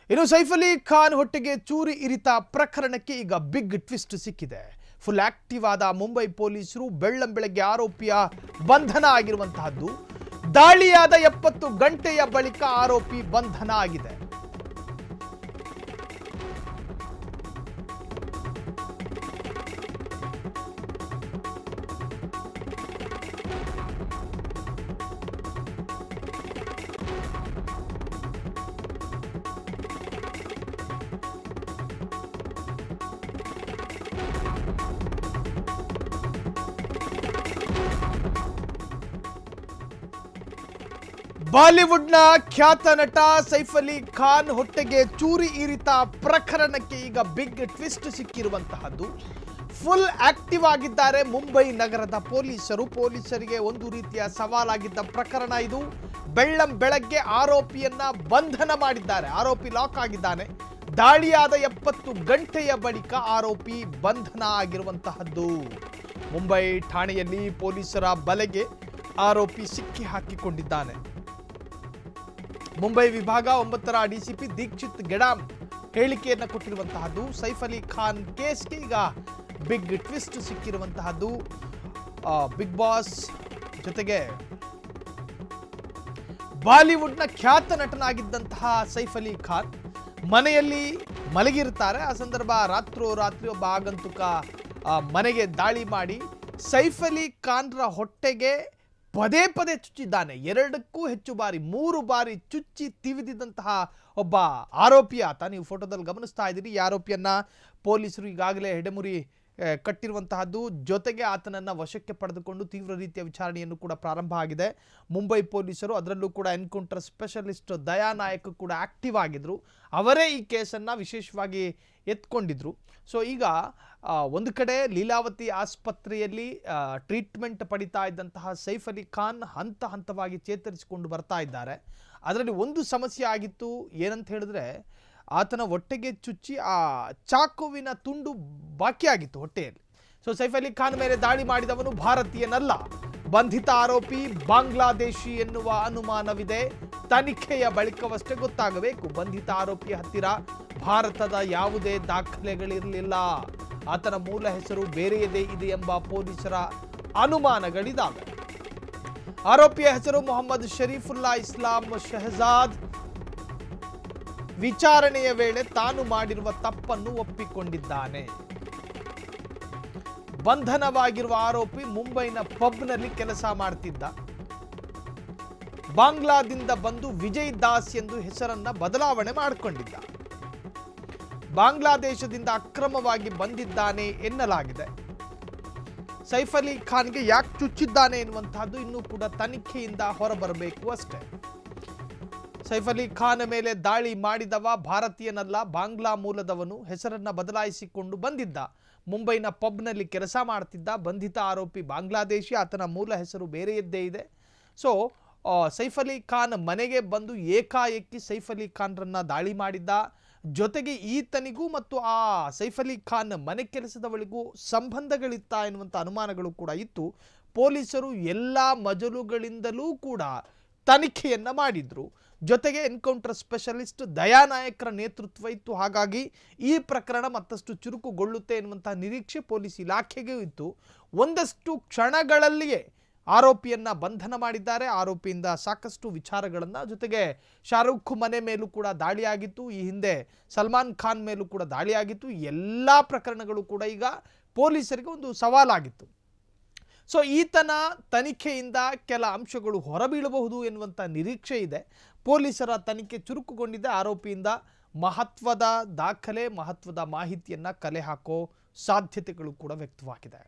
ಇನ್ನು ಸೈಫ್ ಅಲಿ ಖಾನ್ ಹೊಟ್ಟೆಗೆ ಚೂರಿ ಇರಿತ ಪ್ರಕರಣಕ್ಕೆ ಈಗ ಬಿಗ್ ಟ್ವಿಸ್ಟ್ ಸಿಕ್ಕಿದೆ. ಫುಲ್ ಆಕ್ಟಿವ್ ಆದ ಮುಂಬೈ ಪೊಲೀಸರು ಬೆಳ್ಳಂಬೆಳಗ್ಗೆ ಆರೋಪಿಯ ಬಂಧನ ಆಗಿರುವಂತಹದ್ದು. ದಾಳಿಯಾದ 70 ಗಂಟೆಯ ಬಳಿಕ ಆರೋಪಿ ಬಂಧನ ಆಗಿದೆ. ಬಾಲಿವುಡ್ನ ಖ್ಯಾತ ನಟ ಸೈಫ್ ಅಲಿ ಖಾನ್ ಹೊಟ್ಟೆಗೆ ಚೂರಿ ಇರಿತ ಪ್ರಕರಣಕ್ಕೆ ಈಗ ಬಿಗ್ ಟ್ವಿಸ್ಟ್ ಸಿಕ್ಕಿರುವಂತಹದ್ದು. ಫುಲ್ ಆಕ್ಟಿವ್ ಆಗಿದ್ದಾರೆ ಮುಂಬೈ ನಗರದ ಪೊಲೀಸರಿಗೆ ಒಂದು ರೀತಿಯ ಸವಾಲಾಗಿದ್ದ ಪ್ರಕರಣ ಇದು. ಬೆಳ್ಳಂಬೆಳಗ್ಗೆ ಆರೋಪಿಯನ್ನ ಬಂಧನ ಮಾಡಿದ್ದಾರೆ. ಆರೋಪಿ ಲಾಕ್ ಆಗಿದ್ದಾನೆ. ದಾಳಿಯಾದ 70 ಗಂಟೆಯ ಬಳಿಕ ಆರೋಪಿ ಬಂಧನ ಆಗಿರುವಂತಹದ್ದು. ಮುಂಬೈ ಠಾಣೆಯಲ್ಲಿ ಪೊಲೀಸರ ಬಲೆಗೆ ಆರೋಪಿ ಸಿಕ್ಕಿ ಹಾಕಿಕೊಂಡಿದ್ದಾನೆ. ಮುಂಬೈ ವಿಭಾಗ 9ರ ಡಿಸಿಪಿ ದೀಕ್ಷಿತ್ ಗೆಡಾಮ್ ಹೇಳಿಕೆಯನ್ನು ಕೊಟ್ಟಿರುವಂತಹದ್ದು. ಸೈಫ್ ಅಲಿ ಖಾನ್ ಕೇಸ್ಗೆ ಈಗ ಬಿಗ್ ಟ್ವಿಸ್ಟ್ ಸಿಕ್ಕಿರುವಂತಹದ್ದು. ಬಿಗ್ ಬಾಸ್ ಜೊತೆಗೆ ಬಾಲಿವುಡ್ನ ಖ್ಯಾತ ನಟನಾಗಿದ್ದಂತಹ ಸೈಫ್ ಅಲಿ ಖಾನ್ ಮನೆಯಲ್ಲಿ ಮಲಗಿರ್ತಾರೆ. ಆ ಸಂದರ್ಭ ರಾತ್ರಿ ಒಬ್ಬ ಆಗಂತುಕ ಮನೆಗೆ ದಾಳಿ ಮಾಡಿ ಸೈಫ್ ಅಲಿ ಖಾನ್ರ ಹೊಟ್ಟೆಗೆ ಪದೇ ಚುಚ್ಚಿದ್ದಾನೆ. 2ಕ್ಕೂ ಹೆಚ್ಚು ಬಾರಿ 3 ಬಾರಿ ಚುಚ್ಚಿ ತಿವಿದಿದ್ದಂತಹ ಒಬ್ಬ ಆರೋಪಿ ಆತ. ನೀವು ಫೋಟೋದಲ್ಲಿ ಗಮನಿಸ್ತಾ ಇದ್ದೀರಿ. ಈ ಆರೋಪಿಯನ್ನ ಪೊಲೀಸರು ಈಗಾಗಲೇ ಹೆಡೆಮುರಿ ಕಟ್ಟಿರುವಂತಹದ್ದು. ಜೊತೆಗೆ ಆತನನ್ನು ವಶಕ್ಕೆ ಪಡೆದುಕೊಂಡು ತೀವ್ರ ರೀತಿಯ ವಿಚಾರಣೆಯನ್ನು ಕೂಡ ಪ್ರಾರಂಭ ಆಗಿದೆ. ಮುಂಬೈ ಪೊಲೀಸರು, ಅದರಲ್ಲೂ ಕೂಡ ಎನ್ಕೌಂಟರ್ ಸ್ಪೆಷಲಿಸ್ಟ್ ದಯಾ ನಾಯಕ್ ಕೂಡ ಆಕ್ಟಿವ್ ಆಗಿದ್ರು. ಅವರೇ ಈ ಕೇಸನ್ನು ವಿಶೇಷವಾಗಿ ಎತ್ಕೊಂಡಿದ್ರು. ಸೊ ಈಗ ಒಂದು ಕಡೆ ಲೀಲಾವತಿ ಆಸ್ಪತ್ರೆಯಲ್ಲಿ ಟ್ರೀಟ್ಮೆಂಟ್ ಪಡಿತಾ ಇದ್ದಂತಹ ಸೈಫ್ ಅಲಿ ಖಾನ್ ಹಂತವಾಗಿ ಚೇತರಿಸಿಕೊಂಡು ಬರ್ತಾ ಇದ್ದಾರೆ. ಅದರಲ್ಲಿ ಒಂದು ಸಮಸ್ಯೆ ಆಗಿತ್ತು. ಏನಂತ ಹೇಳಿದ್ರೆ, ಆತನ ಹೊಟ್ಟೆಗೆ ಚುಚ್ಚಿ ಆ ಚಾಕುವಿನ ತುಂಡು ಬಾಕಿಯಾಗಿತ್ತು ಹೊಟ್ಟೆಯಲ್ಲಿ. ಸೊ ಸೈಫ್ ಅಲಿ ಖಾನ್ ಮೇಲೆ ದಾಳಿ ಮಾಡಿದವನು ಭಾರತೀಯನಲ್ಲ, ಬಂಧಿತ ಆರೋಪಿ ಬಾಂಗ್ಲಾದೇಶಿ ಎನ್ನುವ ಅನುಮಾನವಿದೆ. ತನಿಖೆಯ ಬಳಿಕವಷ್ಟೇ ಗೊತ್ತಾಗಬೇಕು. ಬಂಧಿತ ಆರೋಪಿಯ ಹತ್ತಿರ ಭಾರತದ ಯಾವುದೇ ದಾಖಲೆಗಳಿರಲಿಲ್ಲ. ಆತನ ಮೂಲ ಹೆಸರು ಬೇರೆಯದೇ ಇದೆ ಎಂಬ ಪೊಲೀಸರ ಅನುಮಾನಗಳಿದ್ದಾವೆ. ಆರೋಪಿಯ ಹೆಸರು ಮೊಹಮ್ಮದ್ ಶರೀಫುಲ್ಲಾ ಇಸ್ಲಾಂ ಶಹಜಾದ್. ವಿಚಾರಣೆಯ ವೇಳೆ ತಾನು ಮಾಡಿರುವ ತಪ್ಪನ್ನು ಒಪ್ಪಿಕೊಂಡಿದ್ದಾನೆ. ಬಂಧನವಾಗಿರುವ ಆರೋಪಿ ಮುಂಬೈನ ಪಬ್ನಲ್ಲಿ ಕೆಲಸ ಮಾಡ್ತಿದ್ದ. ಬಾಂಗ್ಲಾದಿಂದ ಬಂದು ವಿಜಯ್ ದಾಸ್ ಎಂದು ಹೆಸರನ್ನ ಬದಲಾವಣೆ ಮಾಡಿಕೊಂಡಿದ್ದ. ಬಾಂಗ್ಲಾದೇಶದಿಂದ ಅಕ್ರಮವಾಗಿ ಬಂದಿದ್ದಾನೆ ಎನ್ನಲಾಗಿದೆ. ಸೈಫ್ ಅಲಿ ಖಾನ್ಗೆ ಯಾಕೆ ಚುಚ್ಚಿದ್ದಾನೆ ಎನ್ನುವಂತಹದ್ದು ಇನ್ನೂ ಕೂಡ ತನಿಖೆಯಿಂದ ಹೊರಬರಬೇಕು ಅಷ್ಟೇ. ಸೈಫ್ ಅಲಿ ಖಾನ್ ಮೇಲೆ ದಾಳಿ ಮಾಡಿದವ ಭಾರತೀಯನಲ್ಲ, ಬಾಂಗ್ಲಾ ಮೂಲದವನು. ಹೆಸರನ್ನ ಬದಲಾಯಿಸಿಕೊಂಡು ಬಂದಿದ್ದ. ಮುಂಬೈನ ಪಬ್ನಲ್ಲಿ ಕೆಲಸ ಮಾಡ್ತಿದ್ದ. ಬಂಧಿತ ಆರೋಪಿ ಬಾಂಗ್ಲಾದೇಶಿ. ಆತನ ಮೂಲ ಹೆಸರು ಬೇರೆಯದ್ದೇ ಇದೆ. ಸೊ ಸೈಫ್ ಅಲಿ ಖಾನ್ ಮನೆಗೆ ಬಂದು ಏಕಾಏಕಿ ಸೈಫ್ ಅಲಿ ಖಾನ್ರನ್ನ ದಾಳಿ ಮಾಡಿದ್ದ. ಜೊತೆಗೆ ಈತನಿಗೂ ಮತ್ತು ಆ ಸೈಫ್ ಅಲಿ ಖಾನ್ ಮನೆ ಕೆಲಸದವಳಿಗೂ ಸಂಬಂಧಗಳಿತ್ತ ಎನ್ನುವಂಥ ಅನುಮಾನಗಳು ಕೂಡ ಇತ್ತು. ಪೊಲೀಸರು ಎಲ್ಲ ಮಜಲುಗಳಿಂದಲೂ ಕೂಡ ತನಿಖೆಯನ್ನ ಮಾಡಿದ್ರು. ಜೊತೆಗೆ ಎನ್ಕೌಂಟರ್ ಸ್ಪೆಷಲಿಸ್ಟ್ ದಯಾ ನಾಯಕರ ನೇತೃತ್ವ ಇತ್ತು. ಹಾಗಾಗಿ ಈ ಪ್ರಕರಣ ಮತ್ತಷ್ಟು ಚುರುಕುಗೊಳ್ಳುತ್ತೆ ಎನ್ನುವಂತಹ ನಿರೀಕ್ಷೆ ಪೊಲೀಸ್ ಇಲಾಖೆಗೂ ಇತ್ತು. ಒಂದಷ್ಟು ಕ್ಷಣಗಳಲ್ಲಿಯೇ ಆರೋಪಿಯನ್ನ ಬಂಧನ ಮಾಡಿದ್ದಾರೆ. ಆರೋಪಿಯಿಂದ ಸಾಕಷ್ಟು ವಿಚಾರಗಳನ್ನು, ಜೊತೆಗೆ ಶಾರುಖ್ ಮನೆ ಮೇಲೂ ಕೂಡ ದಾಳಿಯಾಗಿತ್ತು. ಈ ಹಿಂದೆ ಸಲ್ಮಾನ್ ಖಾನ್ ಮೇಲೂ ಕೂಡ ದಾಳಿಯಾಗಿತ್ತು. ಎಲ್ಲ ಪ್ರಕರಣಗಳು ಕೂಡ ಈಗ ಪೊಲೀಸರಿಗೆ ಒಂದು ಸವಾಲಾಗಿತ್ತು. ಸೊ ಈತನ ತನಿಖೆಯಿಂದ ಕೆಲ ಅಂಶಗಳು ಹೊರಬೀಳಬಹುದು ಎನ್ನುವಂಥ ನಿರೀಕ್ಷೆ ಇದೆ. ಪೊಲೀಸರ ತನಿಖೆ ಚುರುಕುಗೊಂಡಿದೆ. ಆರೋಪಿಯಿಂದ ಮಹತ್ವದ ದಾಖಲೆ, ಮಹತ್ವದ ಮಾಹಿತಿಯನ್ನು ಕಲೆ ಹಾಕೋ ಸಾಧ್ಯತೆಗಳು ಕೂಡ ವ್ಯಕ್ತವಾಗಿದೆ.